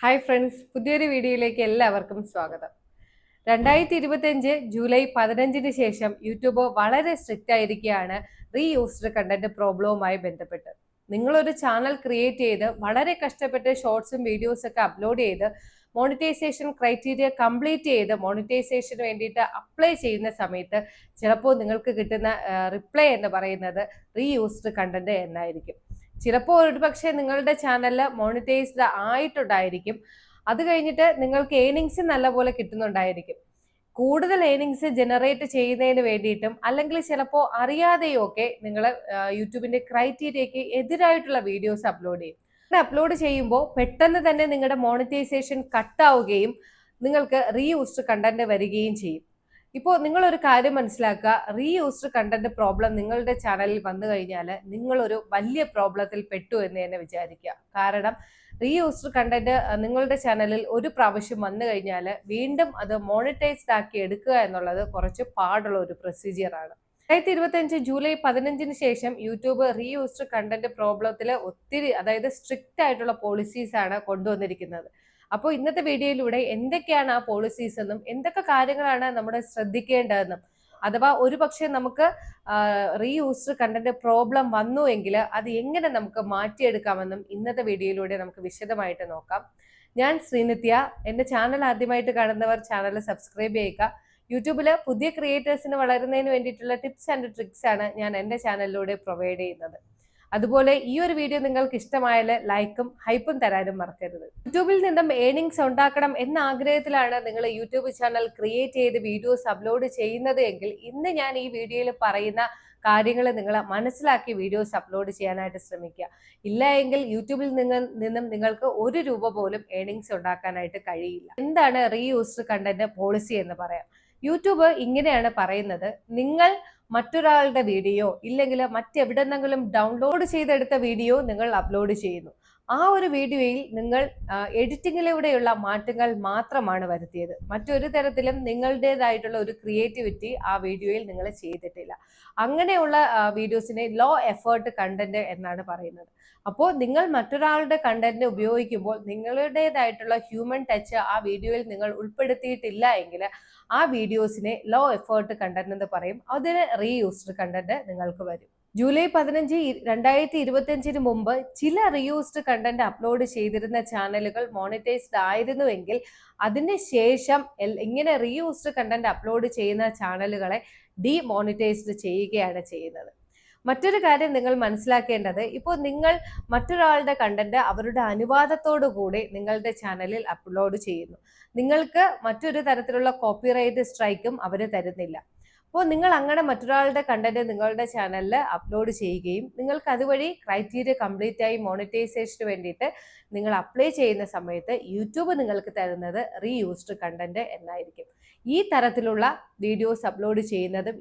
Hi friends, പുതിയൊരു വീഡിയോയിലേക്ക് എല്ലാവർക്കും സ്വാഗതം. 2025 ജൂലൈ 15 ശേഷം യൂട്യൂബ് വളരെ സ്ട്രിക്റ്റ് ആയിരിക്കുകയാണ് റീയൂസ്ഡ് കണ്ടന്റ് പ്രോബ്ലവുമായി ബന്ധപ്പെട്ട്. നിങ്ങളൊരു ചാനൽ ക്രിയേറ്റ് ചെയ്ത് വളരെ കഷ്ടപ്പെട്ട് ഷോർട്സും വീഡിയോസും ഒക്കെ അപ്ലോഡ് ചെയ്ത് മോണിറ്റൈസേഷൻ ക്രൈറ്റീരിയ കംപ്ലീറ്റ് ചെയ്ത് മോണിറ്റൈസേഷന് വേണ്ടിയിട്ട് അപ്ലൈ ചെയ്യുന്ന സമയത്ത് ചിലപ്പോൾ നിങ്ങൾക്ക് കിട്ടുന്ന റിപ്ലൈ എന്ന് പറയുന്നത് റീയൂസ്ഡ് കണ്ടന്റ് എന്നായിരിക്കും. ചിലപ്പോൾ ഒരുപക്ഷെ നിങ്ങളുടെ ചാനലിൽ മോണിറ്റൈസ്ഡ് ആയിട്ടുണ്ടായിരിക്കും. അത് കഴിഞ്ഞിട്ട് നിങ്ങൾക്ക് ഏണിങ്സ് നല്ലപോലെ കിട്ടുന്നുണ്ടായിരിക്കും. കൂടുതൽ ഏണിങ്സ് ജനറേറ്റ് ചെയ്യുന്നതിന് വേണ്ടിയിട്ടും അല്ലെങ്കിൽ ചിലപ്പോൾ അറിയാതെയോ ഒക്കെ നിങ്ങൾ യൂട്യൂബിന്റെ ക്രൈറ്റീരിയക്ക് എതിരായിട്ടുള്ള വീഡിയോസ് അപ്ലോഡ് ചെയ്യും. അപ്ലോഡ് ചെയ്യുമ്പോൾ പെട്ടെന്ന് തന്നെ നിങ്ങളുടെ മോണിറ്റൈസേഷൻ കട്ടാവുകയും നിങ്ങൾക്ക് റീയൂസ്ഡ് കണ്ടന്റ് വരികയും ചെയ്യും. ഇപ്പോൾ നിങ്ങളൊരു കാര്യം മനസ്സിലാക്കുക, റീയൂസ്ഡ് കണ്ടന്റ് പ്രോബ്ലം നിങ്ങളുടെ ചാനലിൽ വന്നു കഴിഞ്ഞാൽ നിങ്ങളൊരു വലിയ പ്രോബ്ലത്തിൽ പെട്ടു എന്ന് തന്നെ വിചാരിക്കുക. കാരണം റീയൂസ്ഡ് കണ്ടന്റ് നിങ്ങളുടെ ചാനലിൽ ഒരു പ്രാവശ്യം വന്നു കഴിഞ്ഞാൽ വീണ്ടും അത് മോണിറ്റൈസ്ഡ് ആക്കി എടുക്കുക എന്നുള്ളത് കുറച്ച് പാടുള്ള ഒരു പ്രൊസീജിയറാണ്. 2025 ജൂലൈ 15 ശേഷം യൂട്യൂബ് റീയൂസ്ഡ് കണ്ടന്റ് പ്രോബ്ലത്തിൽ ഒത്തിരി, അതായത് സ്ട്രിക്റ്റ് ആയിട്ടുള്ള പോളിസീസ് ആണ് കൊണ്ടുവന്നിരിക്കുന്നത്. അപ്പോൾ ഇന്നത്തെ വീഡിയോയിലൂടെ എന്തൊക്കെയാണ് ആ പോളിസീസ് എന്നും എന്തൊക്കെ കാര്യങ്ങളാണ് നമ്മൾ ശ്രദ്ധിക്കേണ്ടതെന്നും, അഥവാ ഒരു പക്ഷേ നമുക്ക് റീയൂസ്ഡ് കണ്ടന്റ് പ്രോബ്ലം വന്നു എങ്കിൽ അത് എങ്ങനെ നമുക്ക് മാറ്റിയെടുക്കാമെന്നും ഇന്നത്തെ വീഡിയോയിലൂടെ നമുക്ക് വിശദമായിട്ട് നോക്കാം. ഞാൻ ശ്രീനിത്യ. എൻ്റെ ചാനൽ ആദ്യമായിട്ട് കാണുന്നവർ ചാനൽ സബ്സ്ക്രൈബ് ചെയ്യുക. യൂട്യൂബിൽ പുതിയ ക്രിയേറ്റേഴ്സിന് വളരുന്നതിന് വേണ്ടിയിട്ടുള്ള ടിപ്സ് ആൻഡ് ട്രിക്സ് ആണ് ഞാൻ എൻ്റെ ചാനലിലൂടെ പ്രൊവൈഡ് ചെയ്യുന്നത്. അതുപോലെ ഈ ഒരു വീഡിയോ നിങ്ങൾക്ക് ഇഷ്ടമായാൽ ലൈക്കും ഹൈപ്പും തരാനും മറക്കരുത്. യൂട്യൂബിൽ നിന്നും ഏണിങ്സ് ഉണ്ടാക്കണം എന്ന ആഗ്രഹത്തിലാണ് നിങ്ങൾ യൂട്യൂബ് ചാനൽ ക്രിയേറ്റ് ചെയ്ത് വീഡിയോസ് അപ്ലോഡ് ചെയ്യുന്നത് എങ്കിൽ ഇന്ന് ഞാൻ ഈ വീഡിയോയിൽ പറയുന്ന കാര്യങ്ങൾ നിങ്ങൾ മനസ്സിലാക്കി വീഡിയോസ് അപ്ലോഡ് ചെയ്യാനായിട്ട് ശ്രമിക്കുക. ഇല്ല എങ്കിൽ യൂട്യൂബിൽ നിന്നും നിങ്ങൾക്ക് ഒരു രൂപ പോലും ഏണിങ്സ് ഉണ്ടാക്കാനായിട്ട് കഴിയില്ല. എന്താണ് റീയൂസ്ഡ് കണ്ടന്റ് പോളിസി എന്ന് പറയാം. യൂട്യൂബ് ഇങ്ങനെയാണ് പറയുന്നത്: നിങ്ങൾ മറ്റൊരാളുടെ വീഡിയോ ഇല്ലെങ്കിൽ മറ്റെവിടെന്നെങ്കിലും ഡൗൺലോഡ് ചെയ്തെടുത്ത വീഡിയോ നിങ്ങൾ അപ്ലോഡ് ചെയ്യുന്നു. ആ ഒരു വീഡിയോയിൽ നിങ്ങൾ എഡിറ്റിങ്ങിലൂടെയുള്ള മാറ്റങ്ങൾ മാത്രമാണ് വരുത്തിയത്. മറ്റൊരു തരത്തിലും നിങ്ങളുടേതായിട്ടുള്ള ഒരു ക്രിയേറ്റിവിറ്റി ആ വീഡിയോയിൽ നിങ്ങൾ ചെയ്തിട്ടില്ല. അങ്ങനെയുള്ള വീഡിയോസിനെ ലോ എഫേർട്ട് കണ്ടന്റ് എന്നാണ് പറയുന്നത്. അപ്പോൾ നിങ്ങൾ മറ്റൊരാളുടെ കണ്ടന്റ് ഉപയോഗിക്കുമ്പോൾ നിങ്ങളുടേതായിട്ടുള്ള ഹ്യൂമൻ ടച്ച് ആ വീഡിയോയിൽ നിങ്ങൾ ഉൾപ്പെടുത്തിയിട്ടില്ല എങ്കിൽ ആ വീഡിയോസിനെ ലോ എഫേർട്ട് കണ്ടന്റ് എന്ന് പറയും. അതിന് റീയൂസ്ഡ് കണ്ടന്റ് നിങ്ങൾക്ക് വരും. ജൂലൈ 15, 2025 മുമ്പ് ചില റീയൂസ്ഡ് കണ്ടന്റ് അപ്ലോഡ് ചെയ്തിരുന്ന ചാനലുകൾ മോണിറ്റൈസ്ഡ് ആയിരുന്നുവെങ്കിൽ അതിന് ശേഷം ഇങ്ങനെ റീയൂസ്ഡ് കണ്ടന്റ് അപ്ലോഡ് ചെയ്യുന്ന ചാനലുകളെ ഡീമോണിറ്റൈസ്ഡ് ചെയ്യുകയാണ് ചെയ്യുന്നത്. മറ്റൊരു കാര്യം നിങ്ങൾ മനസ്സിലാക്കേണ്ടത്, ഇപ്പോൾ നിങ്ങൾ മറ്റൊരാളുടെ കണ്ടന്റ് അവരുടെ അനുവാദത്തോടു കൂടി നിങ്ങളുടെ ചാനലിൽ അപ്ലോഡ് ചെയ്യുന്നു. നിങ്ങൾക്ക് മറ്റൊരു തരത്തിലുള്ള കോപ്പിറൈറ്റ് സ്ട്രൈക്കും അവർ തരുന്നില്ല. അപ്പോൾ നിങ്ങൾ അങ്ങനെ മറ്റൊരാളുടെ കണ്ടന്റ് നിങ്ങളുടെ ചാനലിൽ അപ്ലോഡ് ചെയ്യുകയും നിങ്ങൾക്ക് അതുവഴി ക്രൈറ്റീരിയ കംപ്ലീറ്റ് ആയി മോണിറ്റൈസേഷന് വേണ്ടിയിട്ട് നിങ്ങൾ അപ്ലൈ ചെയ്യുന്ന സമയത്ത് യൂട്യൂബ് നിങ്ങൾക്ക് തരുന്നത് റീയൂസ്ഡ് കണ്ടന്റ് എന്നായിരിക്കും. ഈ തരത്തിലുള്ള വീഡിയോസ് അപ്ലോഡ് ചെയ്യുന്നതും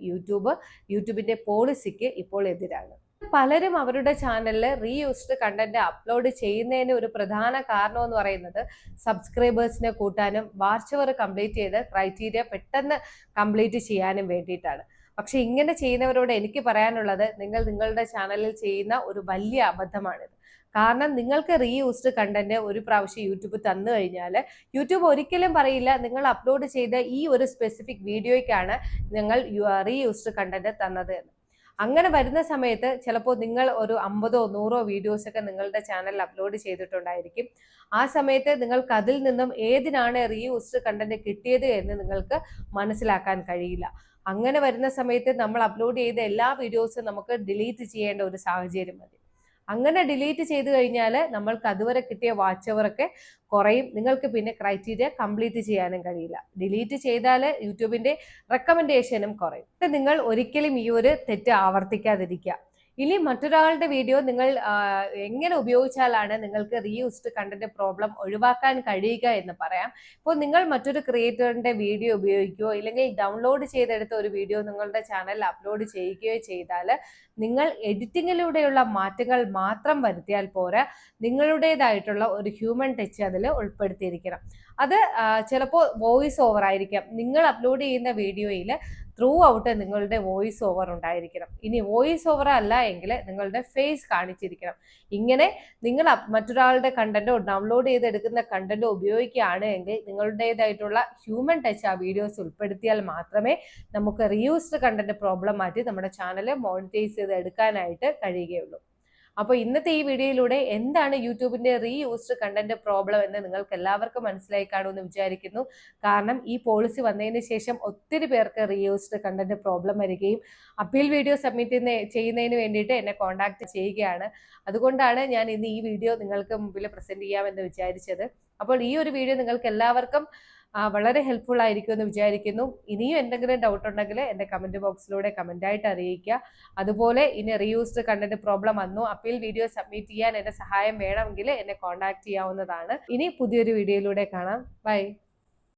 യൂട്യൂബിന്റെ പോളിസിക്ക് ഇപ്പോൾ എതിരാണ്. പലരും അവരുടെ ചാനലിൽ റീയൂസ്ഡ് കണ്ടന്റ് അപ്ലോഡ് ചെയ്യുന്നതിന് ഒരു പ്രധാന കാരണം എന്ന് പറയുന്നത് സബ്സ്ക്രൈബേഴ്സിനെ കൂട്ടാനും വാച്ച് അവർ കംപ്ലീറ്റ് ചെയ്ത് ക്രൈറ്റീരിയ പെട്ടെന്ന് കംപ്ലീറ്റ് ചെയ്യാനും വേണ്ടിയിട്ടാണ്. പക്ഷെ ഇങ്ങനെ ചെയ്യുന്നവരോട് എനിക്ക് പറയാനുള്ളത്, നിങ്ങൾ നിങ്ങളുടെ ചാനലിൽ ചെയ്യുന്ന ഒരു വലിയ അബദ്ധമാണിത്. കാരണം നിങ്ങൾക്ക് റീയൂസ്ഡ് കണ്ടന്റ് ഒരു പ്രാവശ്യം യൂട്യൂബ് തന്നു കഴിഞ്ഞാൽ യൂട്യൂബ് ഒരിക്കലും പറയില്ല നിങ്ങൾ അപ്ലോഡ് ചെയ്ത ഈ ഒരു സ്പെസിഫിക് വീഡിയോയ്ക്കാണ് ഞങ്ങൾ റീയൂസ്ഡ് കണ്ടന്റ് തന്നത് എന്ന്. അങ്ങനെ വരുന്ന സമയത്ത് ചിലപ്പോൾ നിങ്ങൾ ഒരു 50 or 100 വീഡിയോസ് ഒക്കെ നിങ്ങളുടെ ചാനലിൽ അപ്ലോഡ് ചെയ്തിട്ടുണ്ടായിരിക്കും. ആ സമയത്ത് നിങ്ങൾക്ക് അതിൽ നിന്നും ഏതിനാണ് റീയൂസ്ഡ് കണ്ടന്റ് കിട്ടിയത് എന്ന് നിങ്ങൾക്ക് മനസ്സിലാക്കാൻ കഴിയില്ല. അങ്ങനെ വരുന്ന സമയത്ത് നമ്മൾ അപ്ലോഡ് ചെയ്ത എല്ലാ വീഡിയോസും നമുക്ക് ഡിലീറ്റ് ചെയ്യേണ്ട ഒരു സാഹചര്യം വരും. അങ്ങനെ ഡിലീറ്റ് ചെയ്ത് കഴിഞ്ഞാൽ നമ്മൾക്ക് അതുവരെ കിട്ടിയ വാച്ച് അവറൊക്കെ കുറയും. നിങ്ങൾക്ക് പിന്നെ ക്രൈറ്റീരിയ കംപ്ലീറ്റ് ചെയ്യാനും കഴിയില്ല. ഡിലീറ്റ് ചെയ്താൽ യൂട്യൂബിന്റെ റെക്കമെൻഡേഷനും കുറയും. നിങ്ങൾ ഒരിക്കലും ഈ ഒരു തെറ്റ് ആവർത്തിക്കാതിരിക്കുക. ഇനി മറ്റൊരാളുടെ വീഡിയോ നിങ്ങൾ എങ്ങനെ ഉപയോഗിച്ചാലാണ് നിങ്ങൾക്ക് റീയൂസ്ഡ് കണ്ടന്റ് പ്രോബ്ലം ഒഴിവാക്കാൻ കഴിയുക എന്ന് പറയാം. ഇപ്പോൾ നിങ്ങൾ മറ്റൊരു ക്രിയേറ്ററിന്റെ വീഡിയോ ഉപയോഗിക്കുകയോ ഇല്ലെങ്കിൽ ഡൗൺലോഡ് ചെയ്തെടുത്ത ഒരു വീഡിയോ നിങ്ങളുടെ ചാനലിൽ അപ്ലോഡ് ചെയ്യുകയോ ചെയ്താൽ നിങ്ങൾ എഡിറ്റിങ്ങിലൂടെയുള്ള മാറ്റങ്ങൾ മാത്രം വരുത്തിയാൽ പോരാ, നിങ്ങളുടേതായിട്ടുള്ള ഒരു ഹ്യൂമൻ ടച്ച് അതിൽ ഉൾപ്പെടുത്തിയിരിക്കണം. അത് ചിലപ്പോൾ വോയിസ് ഓവർ ആയിരിക്കാം. നിങ്ങൾ അപ്ലോഡ് ചെയ്യുന്ന വീഡിയോയിൽ ത്രൂ ഔട്ട് നിങ്ങളുടെ വോയിസ് ഓവർ ഉണ്ടായിരിക്കണം. ഇനി വോയിസ് ഓവർ അല്ല എങ്കിൽ നിങ്ങളുടെ ഫേസ് കാണിച്ചിരിക്കണം. ഇങ്ങനെ നിങ്ങൾ മറ്റൊരാളുടെ കണ്ടന്റോ ഡൗൺലോഡ് ചെയ്തെടുക്കുന്ന കണ്ടന്റോ ഉപയോഗിക്കുകയാണ് എങ്കിൽ നിങ്ങളുടേതായിട്ടുള്ള ഹ്യൂമൻ ടച്ച് ആ വീഡിയോസ് ഉൾപ്പെടുത്തിയാൽ മാത്രമേ നമുക്ക് റീയൂസ്ഡ് കണ്ടന്റ് പ്രോബ്ലം മാറ്റി നമ്മുടെ ചാനൽ മോണിറ്റൈസ് ചെയ്ത് എടുക്കാനായിട്ട് കഴിയുകയുള്ളൂ. അപ്പോൾ ഇന്നത്തെ ഈ വീഡിയോയിലൂടെ എന്താണ് യൂട്യൂബിന്റെ റീയൂസ്ഡ് കണ്ടന്റ് പ്രോബ്ലം എന്ന് നിങ്ങൾക്ക് എല്ലാവർക്കും മനസ്സിലായി കാണുമെന്ന് വിചാരിക്കുന്നു. കാരണം ഈ പോളിസി വന്നതിന് ശേഷം ഒത്തിരി പേർക്ക് റീയൂസ്ഡ് കണ്ടന്റ് പ്രോബ്ലം വരികയും അപ്പീൽ വീഡിയോ സബ്മിറ്റ് ചെയ്യുന്നതിന് വേണ്ടിയിട്ട് എന്നെ കോൺടാക്ട് ചെയ്യുകയാണ്. അതുകൊണ്ടാണ് ഞാൻ ഇന്ന് ഈ വീഡിയോ നിങ്ങൾക്ക് മുമ്പിൽ പ്രസന്റ് ചെയ്യാമെന്ന് വിചാരിച്ചത്. അപ്പോൾ ഈ ഒരു വീഡിയോ നിങ്ങൾക്ക് എല്ലാവർക്കും വളരെ ഹെൽപ്ഫുൾ ആയിരിക്കും എന്ന് വിചാരിക്കുന്നു. ഇനിയും എന്തെങ്കിലും ഡൗട്ട് ഉണ്ടെങ്കിൽ എൻ്റെ കമന്റ് ബോക്സിലൂടെ കമന്റായിട്ട് അറിയിക്കുക. അതുപോലെ ഇനി റീയൂസ്ഡ് കണ്ടന്റ് പ്രോബ്ലം വന്നു, അപ്പീൽ വീഡിയോ സബ്മിറ്റ് ചെയ്യാൻ എൻ്റെ സഹായം വേണമെങ്കിൽ എന്നെ കോൺടാക്ട് ചെയ്യാവുന്നതാണ്. ഇനി പുതിയൊരു വീഡിയോയിലൂടെ കാണാം. ബൈ.